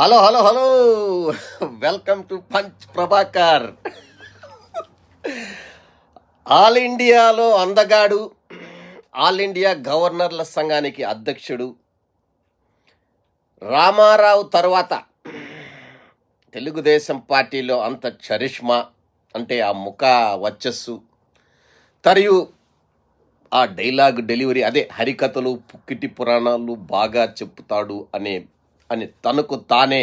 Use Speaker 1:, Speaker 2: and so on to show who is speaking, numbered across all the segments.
Speaker 1: Hello hello hello welcome to punch Prabhakar. All ఇండియాలో అందగాడు, all India గవర్నర్ల సంఘానికి అధ్యక్షుడు, రామారావు తర్వాత తెలుగుదేశం పార్టీలో అంత చరిష్మా అంటే ఆ ముఖ వచ్చస్సు మరియు ఆ డైలాగ్ డెలివరీ, అదే హరికథలు పుక్కిటి పురాణాలు బాగా చెప్తాడు అని తనకు తానే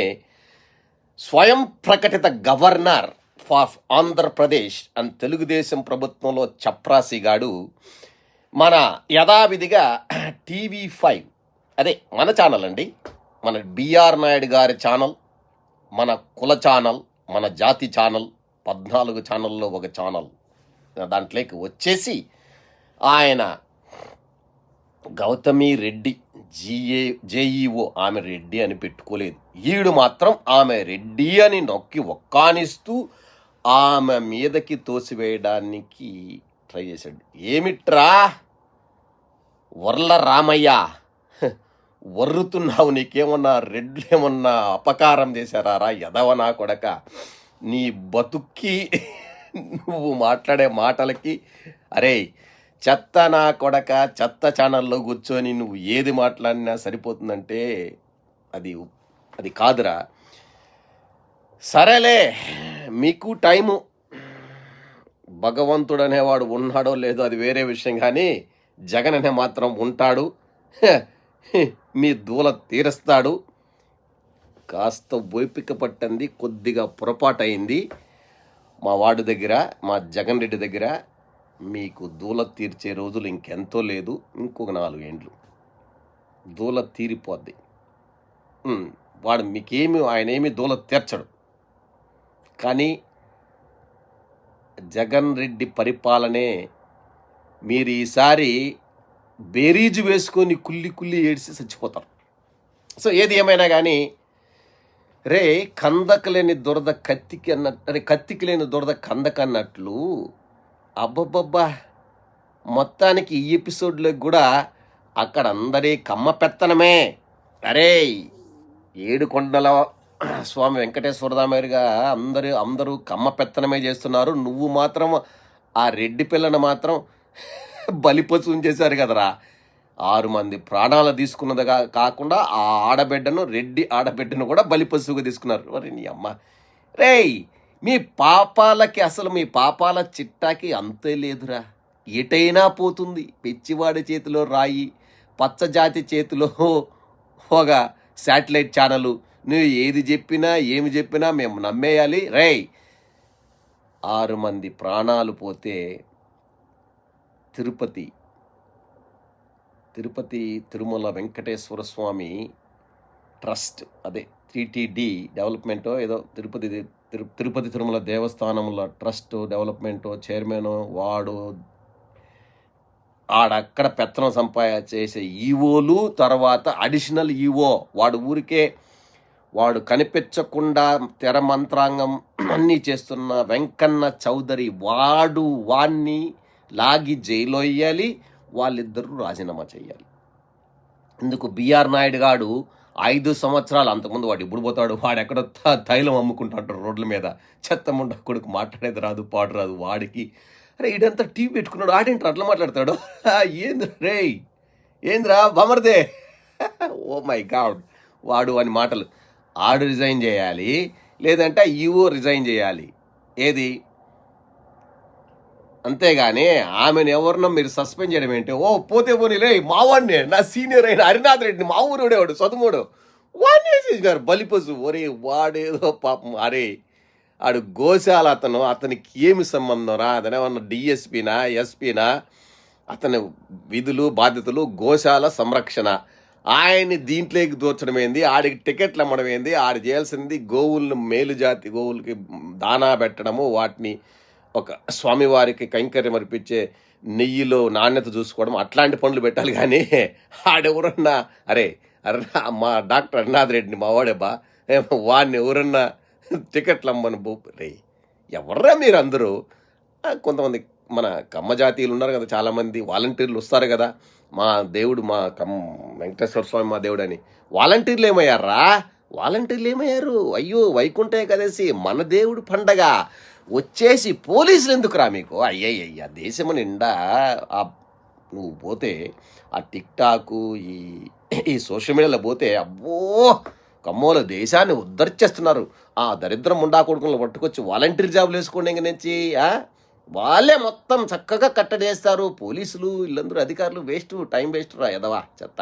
Speaker 1: స్వయం ప్రకటిత గవర్నర్ ఆఫ్ ఆంధ్రప్రదేశ్ అని తెలుగుదేశం ప్రభుత్వంలో చప్రాసిగాడు మన యథావిధిగా టీవీ5, అదే మన ఛానల్ అండి, మన బిఆర్ నాయుడు గారి ఛానల్, మన కుల ఛానల్, మన జాతి ఛానల్, 14 ఛానల్లో ఒక ఛానల్ దాంట్లోకి వచ్చేసి ఆయన గౌతమి రెడ్డి జేఈఓ ఆమె రెడ్డి అని పెట్టుకోలేదు. ఈడు మాత్రం ఆమె రెడ్డి అని నొక్కి ఒక్కానిస్తూ ఆమె మీదకి తోసివేయడానికి ట్రై చేశాడు. ఏమిట్రా వర్ల రామయ్య, వర్రుతున్నావు? నీకేమన్నా రెడ్లు ఏమన్నా అపకారం చేశారా యదవనా కొడక? నీ బతుక్కి నువ్వు మాట్లాడే మాటలకి అరే చెత్త నా కొడక, చెత్త ఛానల్లో కూర్చొని నువ్వు ఏది మాట్లాడినా సరిపోతుందంటే అది కాదురా. సరేలే, మీకు టైము, భగవంతుడు అనేవాడు ఉన్నాడో లేదో అది వేరే విషయం, కానీ జగన్ అనే మాత్రం ఉంటాడు, మీ దూల తీరుస్తాడు. కాస్త ఓపిక పట్టింది, కొద్దిగా పొరపాటు అయింది మా వాడి దగ్గర, మా జగన్ రెడ్డి దగ్గర. మీకు దూల తీర్చే రోజులు ఇంకెంతో లేదు, ఇంకొక 4 ఏండ్లు దూల తీరిపోద్ది. వాడు ఆయన ఏమి దూల తీర్చడు. కానీ జగన్ రెడ్డి పరిపాలనే మీరు ఈసారి బేరీజు వేసుకొని కుల్లి ఏడిసి చచ్చిపోతారు. సో ఏది ఏమైనా కానీ రే, కందకు లేని దురద కత్తికి అన్నట్టు, అరే కత్తికి లేని దురద కందకు అన్నట్లు, అబ్బబ్బబ్బా, మొత్తానికి ఈ ఎపిసోడ్లో కూడా అక్కడ అందరి కమ్మ పెత్తనమే. అరే, 7 కొండల స్వామి వెంకటేశ్వరరామయ్యగా అందరూ కమ్మ పెత్తనమే చేస్తున్నారు. నువ్వు మాత్రం ఆ రెడ్డి పిల్లను మాత్రం బలిపశువుని చేశారు కదరా. 6 మంది ప్రాణాలు తీసుకున్నది కాకుండా ఆ రెడ్డి ఆడబిడ్డను కూడా బలిపశువుగా తీసుకున్నారు. మరి నీ అమ్మ రేయ్, మీ పాపాల చిట్టాకి అంతే లేదురా. ఎటైనా పోతుంది. పిచ్చివాడి చేతిలో రాయి, పచ్చజాతి చేతిలో ఒక శాటిలైట్ ఛానల్. నువ్వు ఏది చెప్పినా ఏమి చెప్పినా మేము నమ్మేయాలి. రేయ్, 6 మంది ప్రాణాలు పోతే తిరుమల వెంకటేశ్వర స్వామి ట్రస్ట్, అదే టీటీడీ డెవలప్మెంటో ఏదో, తిరుపతి తిరుమల దేవస్థానముల ట్రస్ట్ డెవలప్మెంటో చైర్మన్ వాడు, ఆడక్కడ పెత్తనం చేసే ఈవోలు, తర్వాత అడిషనల్ ఈవో వాడు కనిపించకుండా తెర మంత్రాంగం అన్నీ చేస్తున్న వెంకన్న చౌదరి, వాణ్ణి లాగి జైల్లో వేయాలి. వాళ్ళిద్దరూ రాజీనామా చేయాలి. ఇందుకు బిఆర్ నాయుడు గాడు 5 సంవత్సరాలు, అంతకుముందు వాడు ఇప్పుడు పోతాడు, వాడు ఎక్కడో తైలం అమ్ముకుంటాడు రోడ్ల మీద. చెత్తముండ కొడుకు, మాట్లాడేది రాదు, పాడు రాదు వాడికి. అరే ఇడంతా టీవీ పెట్టుకున్నాడు, ఆడేంటారు అట్లా మాట్లాడతాడు? ఏంద్రా బమర్దే, ఓ మై గాడ్. వాడు అని మాటలు. ఆడు రిజైన్ చేయాలి, లేదంటే ఈవో రిజైన్ చేయాలి. ఏది? అంతేగాని ఆమెను ఎవరినో మీరు సస్పెండ్ చేయడం ఏంటి? పోతే పోనీలే, మావాడిని, నా సీనియర్ అయిన హరినాథ్ రెడ్డిని, మా ఊరుడేవాడు చదువుడు, వాడిని వేసేసినారు బలిపశు. ఒరే వాడేదో పాపం. అరే ఆడు గోశాల, అతనికి ఏమి సంబంధం రా? అతనేమన్నా డిఎస్పీనా, ఎస్పీనా? అతని విధులు బాధ్యతలు గోశాల సంరక్షణ. ఆయన్ని దీంట్లోకి దూర్చడం ఏంది? ఆడికి టికెట్లు అమ్మడం ఏంది? ఆడు చేయాల్సింది గోవులను, మేలుజాతి గోవులకి దానా పెట్టడము, వాటిని ఒక స్వామివారికి కైంకర్యం అర్పించే నెయ్యిలో నాణ్యత చూసుకోవడం, అట్లాంటి పనులు పెట్టాలి. కానీ ఆడెవరన్నా అరే మా డాక్టర్ హరినాథ్ రెడ్డిని, మా వాడేబా, వాడిని ఎవరన్నా టికెట్లు అమ్మని రే, ఎవర్రా మీరు అందరూ? కొంతమంది మన కమ్మ జాతీయులు ఉన్నారు కదా, చాలామంది వాలంటీర్లు వస్తారు కదా, మా దేవుడు, మా వెంకటేశ్వర స్వామి మా దేవుడు అని. వాలంటీర్లు ఏమయ్యారా? వాలంటీర్లు ఏమయ్యారు? అయ్యో! వైకుంఠ ఏకాదశి మన దేవుడి పండగ. వచ్చేసి పోలీసులు ఎందుకురా మీకు? అయ్యయ్యయ్య! దేశము నిండా నువ్వు పోతే ఆ టిక్‌టాకు, ఈ ఈ సోషల్ మీడియాలో పోతే అబ్బో! కమ్మోలు దేశాన్ని ఉద్ధరించేస్తున్నారు. ఆ దరిద్రం ముండా కొడుకులను పట్టుకొచ్చి వాలంటీర్ జాబులేసుకోండి ఇంక నుంచి. వాళ్ళే మొత్తం చక్కగా కట్టడి చేస్తారు. పోలీసులు వీళ్ళందరూ అధికారులు వేస్టు. టైం వేస్టురా ఎదవా చెత్త.